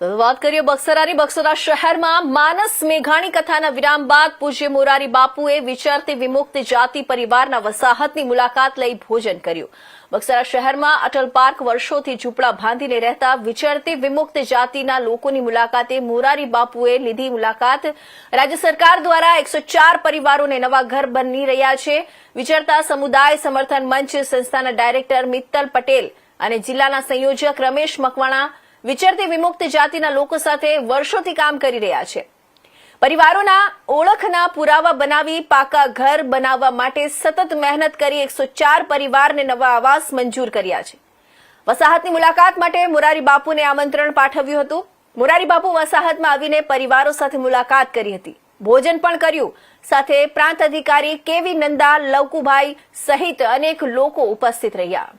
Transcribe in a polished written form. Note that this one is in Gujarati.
વાત કરીએ બક્સરાની. બક્સરા શહેરમાં માનસ મેઘાણી કથાના વિરામ બાદ પૂજ્ય મોરારી બાપુએ વિચરતી વિમુક્ત જાતિ પરિવારના વસાહતની મુલાકાત લઈ ભોજન કર્યું. બક્સરા શહેરમાં અટલ પાર્ક વર્ષોથી ઝૂંપડા બાંધીને રહેતા વિચરતી વિમુક્ત જાતિના લોકોની મુલાકાતે મોરારી બાપુએ લીધી મુલાકાત. રાજ્ય સરકાર દ્વારા 104 પરિવારોને નવા ઘર બની રહ્યા છે. વિચરતા સમુદાય સમર્થન મંચ સંસ્થાના ડાયરેક્ટર મિત્તલ પટેલ અને જિલ્લાના સંયોજક રમેશ મકવાણા વિચરતી વિમુક્ત જાતિના લોકો સાથે વર્ષોથી કામ કરી રહ્યા છે. પરિવારોના ઓળખના પુરાવા બનાવી પાકા ઘર બનાવવા માટે સતત મહેનત કરી 104 પરિવારને નવા આવાસ મંજૂર કર્યા છે. વસાહતની મુલાકાત માટે મોરારી બાપુને આમંત્રણ પાઠવ્યું હતું. મોરારી બાપુ વસાહતમાં આવીને પરિવારો સાથે મુલાકાત કરી હતી, ભોજન પણ કર્યું. સાથે પ્રાંત અધિકારી કેવી નંદા, લવકુભાઈ સહિત અનેક લોકો ઉપસ્થિત રહ્યા.